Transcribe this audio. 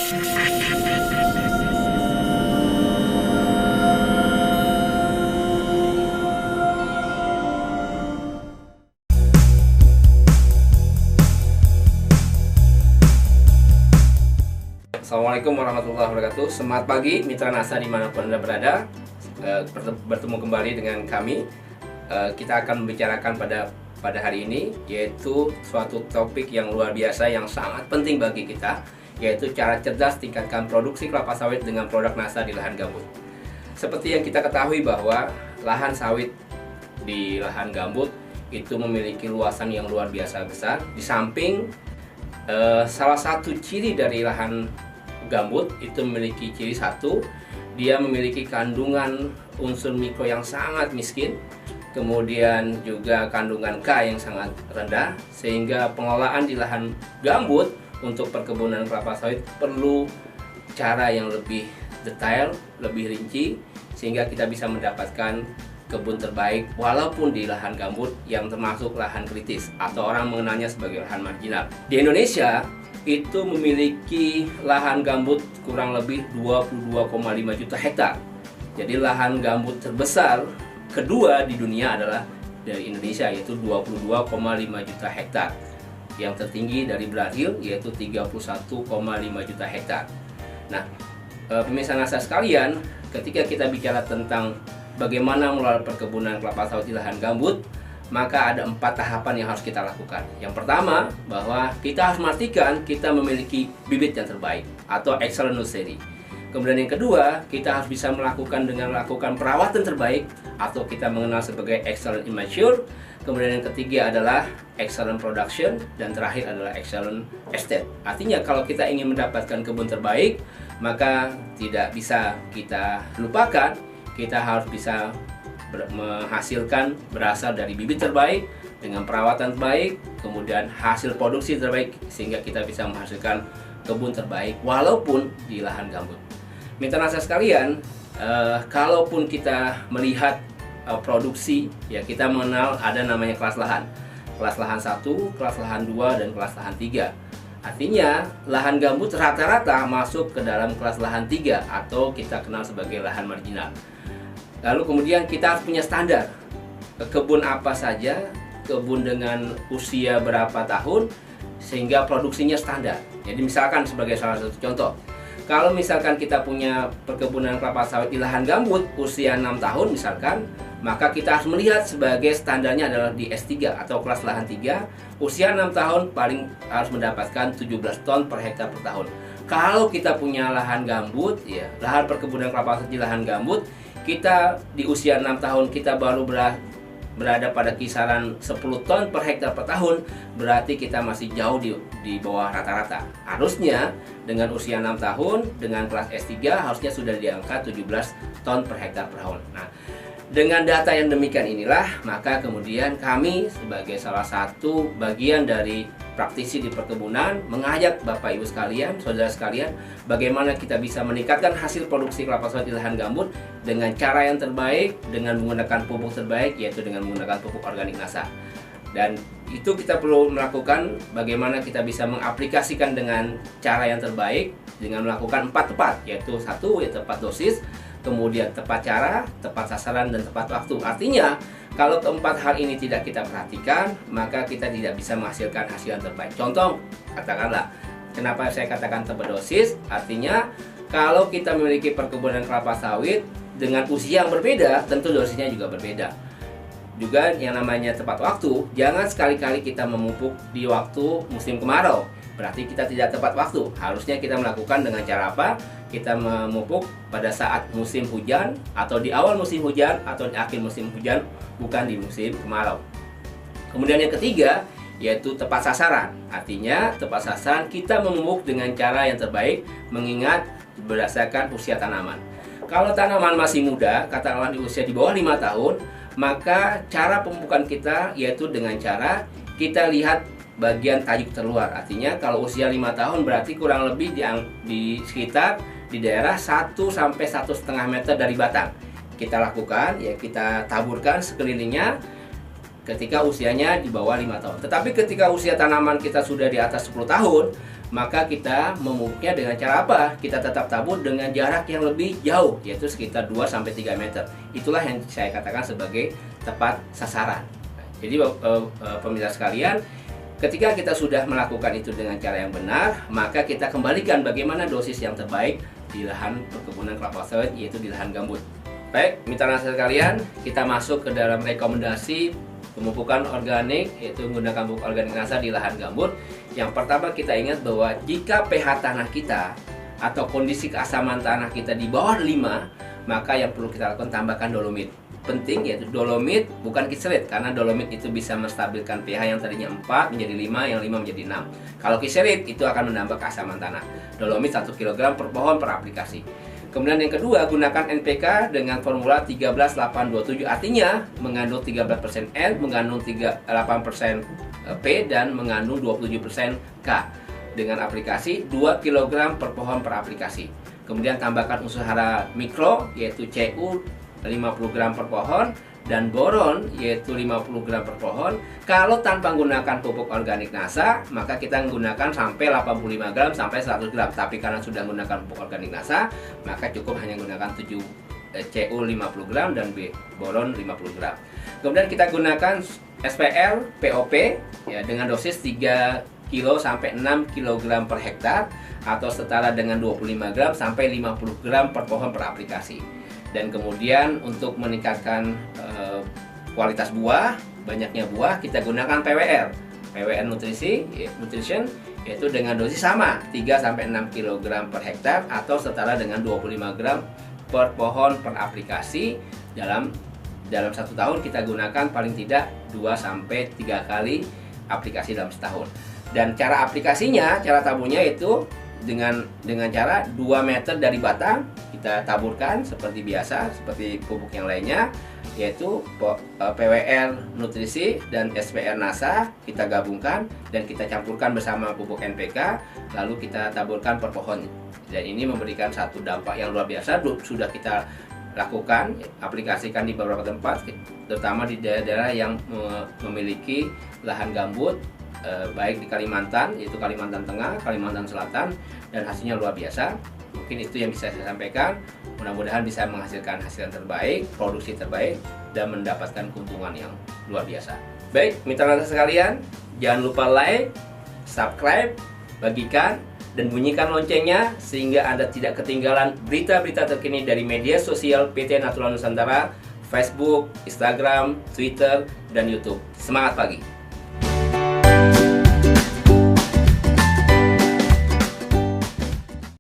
Assalamualaikum warahmatullahi wabarakatuh. Semangat pagi mitra NASA dimanapun Anda berada. Bertemu kembali dengan kami. Kita akan membicarakan pada hari ini, yaitu suatu topik yang luar biasa yang sangat penting bagi kita, yaitu cara cerdas tingkatkan produksi kelapa sawit dengan produk NASA di lahan gambut. Seperti yang kita ketahui bahwa lahan sawit di lahan gambut itu memiliki luasan yang luar biasa besar. Di samping salah satu ciri dari lahan gambut itu memiliki ciri satu, dia memiliki kandungan unsur mikro yang sangat miskin, kemudian juga kandungan K yang sangat rendah, sehingga pengelolaan di lahan gambut untuk perkebunan kelapa sawit perlu cara yang lebih detail, lebih rinci, sehingga kita bisa mendapatkan kebun terbaik walaupun di lahan gambut yang termasuk lahan kritis atau orang mengenalnya sebagai lahan marginal. Di Indonesia itu memiliki lahan gambut kurang lebih 22,5 juta hektar. Jadi lahan gambut terbesar kedua di dunia adalah dari Indonesia, yaitu 22,5 juta hektar. Yang tertinggi dari Brazil yaitu 31,5 juta hektar. Nah, pemirsa NASA sekalian, ketika kita bicara tentang bagaimana mengelola perkebunan kelapa sawit di lahan gambut, maka ada 4 tahapan yang harus kita lakukan. Yang pertama, bahwa kita harus memastikan kita memiliki bibit yang terbaik atau excellent nursery. Kemudian yang kedua, kita harus bisa melakukan perawatan terbaik atau kita mengenal sebagai excellent immature. Kemudian yang ketiga adalah excellent production, dan terakhir adalah excellent estate. Artinya kalau kita ingin mendapatkan kebun terbaik, maka tidak bisa kita lupakan, kita harus bisa menghasilkan berasal dari bibit terbaik dengan perawatan terbaik, kemudian hasil produksi terbaik, sehingga kita bisa menghasilkan kebun terbaik walaupun di lahan gambut. Mitra NASA sekalian, kalaupun kita melihat produksi, ya kita mengenal ada namanya kelas lahan. Kelas lahan 1, kelas lahan 2, dan kelas lahan 3. Artinya lahan gambut rata-rata masuk ke dalam kelas lahan 3 atau kita kenal sebagai lahan marginal. Lalu kemudian kita harus punya standar kebun apa saja, kebun dengan usia berapa tahun, sehingga produksinya standar. Jadi misalkan sebagai salah satu contoh, kalau misalkan kita punya perkebunan kelapa sawit di lahan gambut usia 6 tahun misalkan, maka kita harus melihat sebagai standarnya adalah di S3 atau kelas lahan 3, usia 6 tahun paling harus mendapatkan 17 ton per hektar per tahun. Kalau kita punya lahan gambut, ya lahan perkebunan kelapa sawit di lahan gambut, kita di usia 6 tahun kita baru berada pada kisaran 10 ton per hektar per tahun, berarti kita masih jauh di bawah rata-rata. Harusnya dengan usia 6 tahun dengan kelas S3 harusnya sudah di angka 17 ton per hektar per tahun. Nah, dengan data yang demikian inilah, maka kemudian kami sebagai salah satu bagian dari praktisi di perkebunan mengajak Bapak Ibu sekalian, saudara sekalian, bagaimana kita bisa meningkatkan hasil produksi kelapa sawit di lahan gambut dengan cara yang terbaik, dengan menggunakan pupuk terbaik, yaitu dengan menggunakan pupuk organik NASA. Dan itu kita perlu melakukan bagaimana kita bisa mengaplikasikan dengan cara yang terbaik dengan melakukan 4 tepat, yaitu 1 ya tepat dosis, kemudian tepat cara, tepat sasaran, dan tepat waktu. Artinya, kalau keempat hal ini tidak kita perhatikan, maka kita tidak bisa menghasilkan hasil yang terbaik. Contoh, katakanlah, kenapa saya katakan tepat dosis? Artinya, kalau kita memiliki perkebunan kelapa sawit dengan usia yang berbeda, tentu dosisnya juga berbeda. Juga yang namanya tepat waktu, jangan sekali-kali kita memupuk di waktu musim kemarau. Berarti kita tidak tepat waktu. Harusnya kita melakukan dengan cara apa? Kita memupuk pada saat musim hujan, atau di awal musim hujan, atau di akhir musim hujan, bukan di musim kemarau. Kemudian yang ketiga, yaitu tepat sasaran. Artinya tepat sasaran kita memupuk dengan cara yang terbaik, mengingat berdasarkan usia tanaman. Kalau tanaman masih muda, katakanlah di usia di bawah 5 tahun, maka cara pemupukan kita yaitu dengan cara kita lihat bagian tajuk terluar. Artinya kalau usia 5 tahun berarti kurang lebih di sekitar di daerah 1 sampai 1,5 meter dari batang. Kita lakukan, ya kita taburkan sekelilingnya ketika usianya di bawah 5 tahun. Tetapi ketika usia tanaman kita sudah di atas 10 tahun, maka kita memupuknya dengan cara apa? Kita tetap tabur dengan jarak yang lebih jauh, yaitu sekitar 2-3 meter. Itulah yang saya katakan sebagai tepat sasaran. Jadi pemirsa sekalian, ketika kita sudah melakukan itu dengan cara yang benar, maka kita kembalikan bagaimana dosis yang terbaik di lahan perkebunan kelapa sawit, yaitu di lahan gambut. Baik, mitra nasa sekalian, kita masuk ke dalam rekomendasi pemupukan organik, yaitu menggunakan pupuk organik nasa di lahan gambut. Yang pertama, kita ingat bahwa jika pH tanah kita atau kondisi keasaman tanah kita di bawah 5, maka yang perlu kita lakukan tambahkan dolomit. Penting, yaitu dolomit bukan kiselit, karena dolomit itu bisa menstabilkan pH yang tadinya 4 menjadi 5, yang 5 menjadi 6. Kalau kiselit itu akan menambah keasaman tanah. Dolomit 1 kg per pohon per aplikasi. Kemudian yang kedua, gunakan NPK dengan formula 13-8-27, artinya mengandung 13% N, mengandung 8% P, dan mengandung 27% K dengan aplikasi 2 kg per pohon per aplikasi. Kemudian tambahkan unsur hara mikro, yaitu Cu 50 gram per pohon, dan boron yaitu 50 gram per pohon. Kalau tanpa menggunakan pupuk organik nasa, maka kita menggunakan sampai 85 gram sampai 100 gram. Tapi karena sudah menggunakan pupuk organik nasa, maka cukup hanya menggunakan Cu 50 gram dan boron 50 gram. Kemudian kita gunakan SPL POP ya, dengan dosis 3 kilo sampai 6 kg per hektar, atau setara dengan 25 gram sampai 50 gram per pohon per aplikasi. Dan kemudian untuk meningkatkan kualitas buah, banyaknya buah, kita gunakan PWR nutrition, yaitu dengan dosis sama 3-6 kg per hektar, atau setara dengan 25 gram per pohon per aplikasi. Dalam 1 tahun kita gunakan paling tidak 2-3 kali aplikasi dalam setahun. Dan cara aplikasinya, cara taburnya itu dengan cara 2 meter dari batang kita taburkan seperti biasa, seperti pupuk yang lainnya, yaitu PWR nutrisi dan SPR nasa kita gabungkan dan kita campurkan bersama pupuk NPK, lalu kita taburkan per pohon. Dan ini memberikan satu dampak yang luar biasa. Sudah kita lakukan, aplikasikan di beberapa tempat, terutama di daerah-daerah yang memiliki lahan gambut, baik di Kalimantan, yaitu Kalimantan Tengah, Kalimantan Selatan, dan hasilnya luar biasa. Mungkin itu yang bisa saya sampaikan. Mudah-mudahan bisa menghasilkan hasil yang terbaik, produksi terbaik, dan mendapatkan keuntungan yang luar biasa. Baik, mitra nasa sekalian, jangan lupa like, subscribe, bagikan, dan bunyikan loncengnya sehingga Anda tidak ketinggalan berita-berita terkini dari media sosial PT Natural Nusantara, Facebook, Instagram, Twitter, dan YouTube. Semangat pagi!